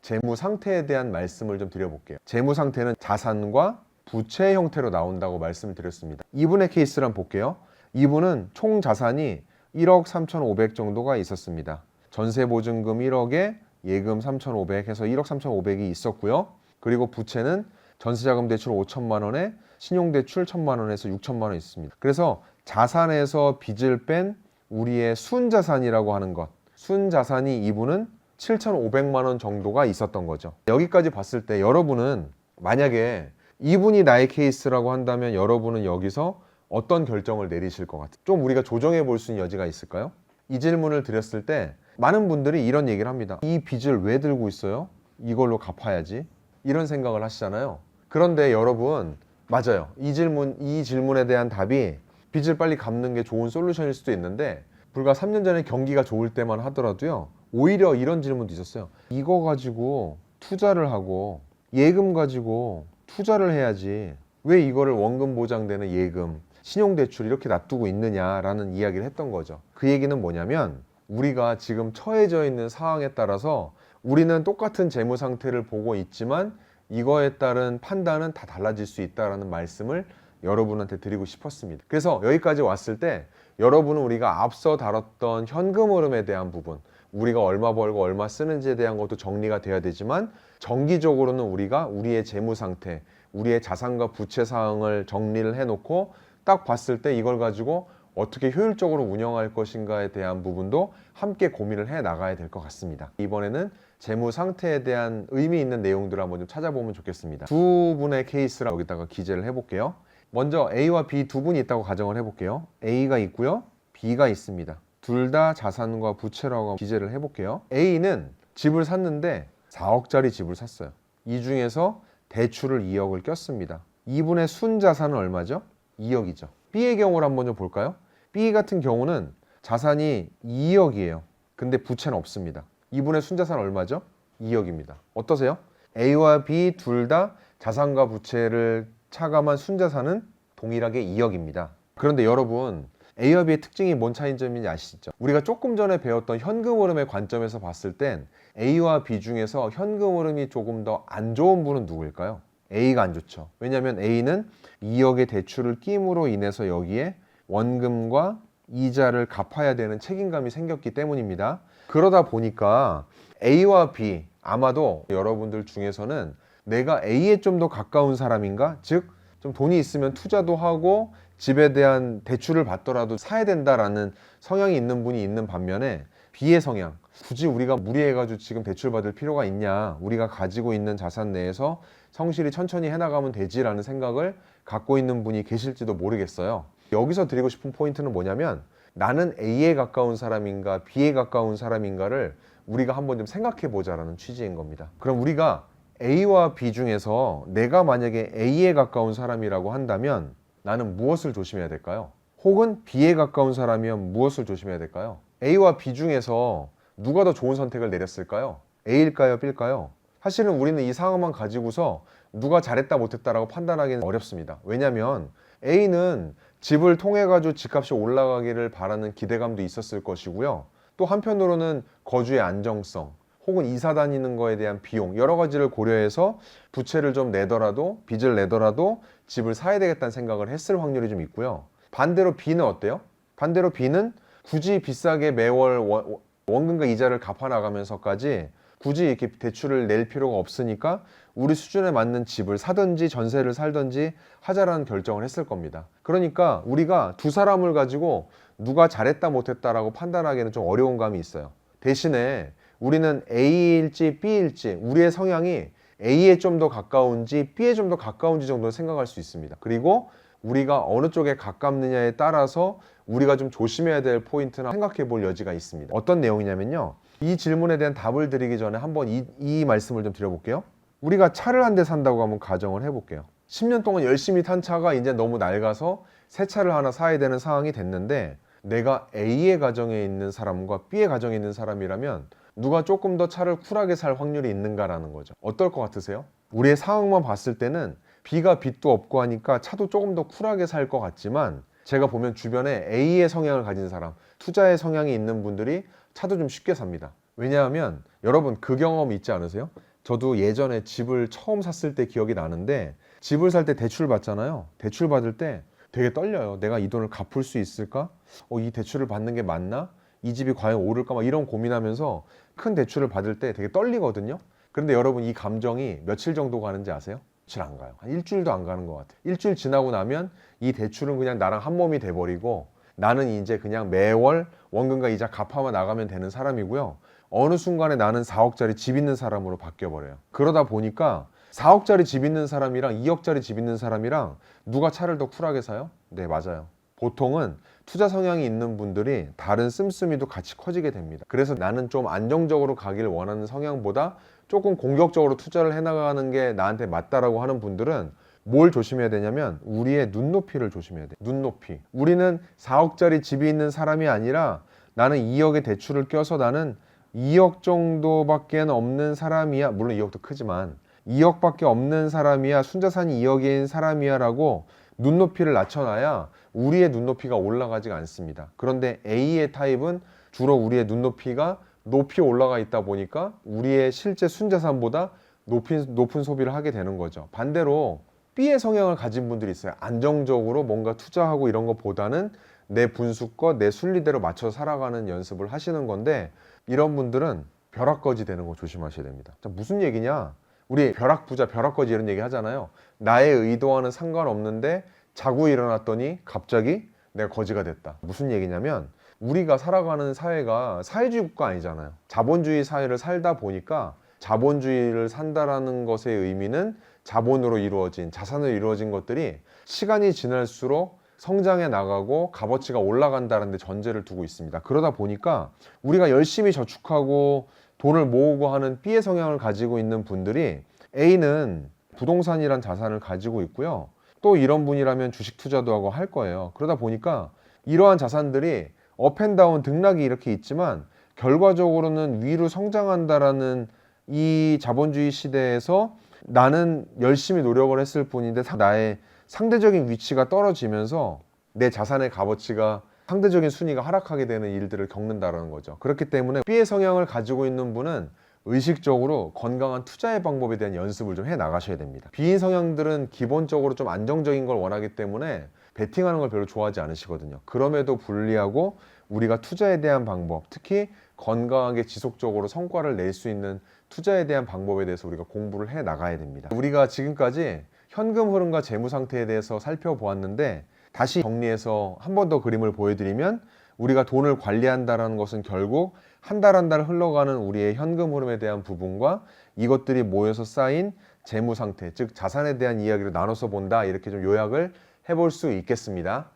재무 상태에 대한 말씀을 좀 드려볼게요. 재무 상태는 자산과 부채 형태로 나온다고 말씀을 드렸습니다. 이분의 케이스를 한번 볼게요. 이분은 총 자산이 1억 3,500 정도가 있었습니다. 전세 보증금 1억에 예금 3,500 해서 1억 3,500이 있었고요. 그리고 부채는 전세자금 대출 5천만 원에 신용대출 1,000만 원에서 6천만 원 있습니다. 그래서 자산에서 빚을 뺀 우리의 순자산이라고 하는 것, 순자산이 이분은 7,500만 원 정도가 있었던 거죠. 여기까지 봤을 때 여러분은 만약에 이분이 나의 케이스라고 한다면 여러분은 여기서 어떤 결정을 내리실 것 같아요? 좀 우리가 조정해 볼 수 있는 여지가 있을까요? 이 질문을 드렸을 때 많은 분들이 이런 얘기를 합니다. 이 빚을 왜 들고 있어요? 이걸로 갚아야지. 이런 생각을 하시잖아요. 그런데 여러분, 맞아요. 이 질문에 대한 답이 빚을 빨리 갚는 게 좋은 솔루션일 수도 있는데 불과 3년 전에 경기가 좋을 때만 하더라도요. 오히려 이런 질문도 있었어요. 이거 가지고 투자를 하고 예금 가지고 투자를 해야지. 왜 이거를 원금 보장되는 예금, 신용대출 이렇게 놔두고 있느냐라는 이야기를 했던 거죠. 그 얘기는 뭐냐면 우리가 지금 처해져 있는 상황에 따라서 우리는 똑같은 재무 상태를 보고 있지만 이거에 따른 판단은 다 달라질 수 있다는 말씀을 여러분한테 드리고 싶었습니다. 그래서 여기까지 왔을 때 여러분은 우리가 앞서 다뤘던 현금 흐름에 대한 부분, 우리가 얼마 벌고 얼마 쓰는지에 대한 것도 정리가 돼야 되지만 정기적으로는 우리가 우리의 재무 상태, 우리의 자산과 부채 사항을 정리를 해놓고 딱 봤을 때 이걸 가지고 어떻게 효율적으로 운영할 것인가에 대한 부분도 함께 고민을 해 나가야 될 것 같습니다. 이번에는 재무 상태에 대한 의미 있는 내용들을 한번 좀 찾아보면 좋겠습니다. 두 분의 케이스를 여기다가 기재를 해볼게요. 먼저 A와 B 두 분이 있다고 가정을 해볼게요. A가 있고요, B가 있습니다. 둘 다 자산과 부채라고 기재를 해볼게요. A는 집을 샀는데 4억짜리 집을 샀어요. 이 중에서 대출을 2억을 꼈습니다. 이분의 순자산은 얼마죠? 2억이죠. B의 경우를 한번 좀 볼까요? B 같은 경우는 자산이 2억이에요. 근데 부채는 없습니다. 이분의 순자산 얼마죠? 2억입니다. 어떠세요? A와 B 둘 다 자산과 부채를 차감한 순자산은 동일하게 2억입니다. 그런데 여러분, A와 B의 특징이 뭔 차이점인지 아시죠? 우리가 조금 전에 배웠던 현금 흐름의 관점에서 봤을 땐 A와 B 중에서 현금 흐름이 조금 더 안 좋은 분은 누구일까요? A가 안 좋죠. 왜냐하면 A는 2억의 대출을 끼임으로 인해서 여기에 원금과 이자를 갚아야 되는 책임감이 생겼기 때문입니다. 그러다 보니까 A와 B, 아마도 여러분들 중에서는 내가 A에 좀 더 가까운 사람인가? 즉, 좀 돈이 있으면 투자도 하고 집에 대한 대출을 받더라도 사야 된다라는 성향이 있는 분이 있는 반면에 B의 성향, 굳이 우리가 무리해가지고 지금 대출 받을 필요가 있냐, 우리가 가지고 있는 자산 내에서 성실히 천천히 해나가면 되지라는 생각을 갖고 있는 분이 계실지도 모르겠어요. 여기서 드리고 싶은 포인트는 뭐냐면 나는 A에 가까운 사람인가 B에 가까운 사람인가를 우리가 한번 좀 생각해 보자라는 취지인 겁니다. 그럼 우리가 A와 B 중에서 내가 만약에 A에 가까운 사람이라고 한다면 나는 무엇을 조심해야 될까요? 혹은 B에 가까운 사람이면 무엇을 조심해야 될까요? A와 B 중에서 누가 더 좋은 선택을 내렸을까요? A일까요? B일까요? 사실은 우리는 이 상황만 가지고서 누가 잘했다 못했다라고 판단하기는 어렵습니다. 왜냐하면 A는 집을 통해 가지고 집값이 올라가기를 바라는 기대감도 있었을 것이고요. 또 한편으로는 거주의 안정성 혹은 이사 다니는 거에 대한 비용 여러 가지를 고려해서 부채를 좀 내더라도 빚을 내더라도 집을 사야 되겠다는 생각을 했을 확률이 좀 있고요. 반대로 B는 어때요? 반대로 B는 굳이 비싸게 매월 원금과 이자를 갚아 나가면서까지 굳이 이렇게 대출을 낼 필요가 없으니까 우리 수준에 맞는 집을 사든지 전세를 살든지 하자라는 결정을 했을 겁니다. 그러니까 우리가 두 사람을 가지고 누가 잘했다 못했다라고 판단하기에는 좀 어려운 감이 있어요. 대신에 우리는 A일지 B일지 우리의 성향이 A에 좀 더 가까운지 B에 좀 더 가까운지 정도는 생각할 수 있습니다. 그리고 우리가 어느 쪽에 가깝느냐에 따라서 우리가 좀 조심해야 될 포인트나 생각해 볼 여지가 있습니다. 어떤 내용이냐면요. 이 질문에 대한 답을 드리기 전에 한번 이 말씀을 좀 드려볼게요. 우리가 차를 한 대 산다고 한번 가정을 해볼게요. 10년 동안 열심히 탄 차가 이제 너무 낡아서 새 차를 하나 사야 되는 상황이 됐는데 내가 A의 가정에 있는 사람과 B의 가정에 있는 사람이라면 누가 조금 더 차를 쿨하게 살 확률이 있는가라는 거죠. 어떨 것 같으세요? 우리의 상황만 봤을 때는 B가 빚도 없고 하니까 차도 조금 더 쿨하게 살 것 같지만 제가 보면 주변에 A의 성향을 가진 사람, 투자의 성향이 있는 분들이 차도 좀 쉽게 삽니다. 왜냐하면 여러분 그 경험 있지 않으세요? 저도 예전에 집을 처음 샀을 때 기억이 나는데 집을 살 때 대출 받잖아요. 대출 받을 때 되게 떨려요. 내가 이 돈을 갚을 수 있을까? 이 대출을 받는 게 맞나? 이 집이 과연 오를까? 막 이런 고민하면서 큰 대출을 받을 때 되게 떨리거든요. 그런데 여러분 이 감정이 며칠 정도 가는지 아세요? 며칠 안 가요. 한 일주일도 안 가는 것 같아요. 일주일 지나고 나면 이 대출은 그냥 나랑 한 몸이 돼버리고 나는 이제 그냥 매월 원금과 이자 갚아만 나가면 되는 사람이고요. 어느 순간에 나는 4억짜리 집 있는 사람으로 바뀌어버려요. 그러다 보니까 4억짜리 집 있는 사람이랑 2억짜리 집 있는 사람이랑 누가 차를 더 쿨하게 사요? 네, 맞아요. 보통은 투자 성향이 있는 분들이 다른 씀씀이도 같이 커지게 됩니다. 그래서 나는 좀 안정적으로 가기를 원하는 성향보다 조금 공격적으로 투자를 해나가는 게 나한테 맞다라고 하는 분들은 뭘 조심해야 되냐면 우리의 눈높이를 조심해야 돼요. 눈높이. 우리는 4억짜리 집이 있는 사람이 아니라 나는 2억의 대출을 껴서 나는 2억 정도밖에 없는 사람이야. 물론 2억도 크지만 2억밖에 없는 사람이야. 순자산이 2억인 사람이야 라고 눈높이를 낮춰놔야 우리의 눈높이가 올라가지가 않습니다. 그런데 A의 타입은 주로 우리의 눈높이가 높이 올라가 있다 보니까 우리의 실제 순자산보다 높은 소비를 하게 되는 거죠. 반대로 B의 성향을 가진 분들이 있어요. 안정적으로 뭔가 투자하고 이런 것보다는 내 분수껏 내 순리대로 맞춰 살아가는 연습을 하시는 건데 이런 분들은 벼락거지 되는 거 조심하셔야 됩니다. 자, 무슨 얘기냐? 우리 벼락부자, 벼락거지 이런 얘기 하잖아요. 나의 의도와는 상관없는데 자고 일어났더니 갑자기 내가 거지가 됐다. 무슨 얘기냐면 우리가 살아가는 사회가 사회주의 국가 아니잖아요. 자본주의 사회를 살다 보니까 자본주의를 산다라는 것의 의미는 자본으로 이루어진, 자산으로 이루어진 것들이 시간이 지날수록 성장해 나가고 값어치가 올라간다는 데 전제를 두고 있습니다. 그러다 보니까 우리가 열심히 저축하고 돈을 모으고 하는 B의 성향을 가지고 있는 분들이 A는 부동산이란 자산을 가지고 있고요. 또 이런 분이라면 주식 투자도 하고 할 거예요. 그러다 보니까 이러한 자산들이 업앤다운 등락이 이렇게 있지만 결과적으로는 위로 성장한다라는 이 자본주의 시대에서 나는 열심히 노력을 했을 뿐인데 나의 상대적인 위치가 떨어지면서 내 자산의 값어치가 상대적인 순위가 하락하게 되는 일들을 겪는다는 거죠. 그렇기 때문에 B의 성향을 가지고 있는 분은 의식적으로 건강한 투자의 방법에 대한 연습을 좀 해 나가셔야 됩니다. B인 성향들은 기본적으로 좀 안정적인 걸 원하기 때문에 베팅하는 걸 별로 좋아하지 않으시거든요. 그럼에도 불구하고 우리가 투자에 대한 방법, 특히 건강하게 지속적으로 성과를 낼 수 있는 투자에 대한 방법에 대해서 우리가 공부를 해 나가야 됩니다. 우리가 지금까지 현금 흐름과 재무 상태에 대해서 살펴보았는데 다시 정리해서 한 번 더 그림을 보여드리면 우리가 돈을 관리한다는 것은 결국 한 달 한 달 흘러가는 우리의 현금 흐름에 대한 부분과 이것들이 모여서 쌓인 재무 상태, 즉 자산에 대한 이야기를 나눠서 본다, 이렇게 좀 요약을 해볼 수 있겠습니다.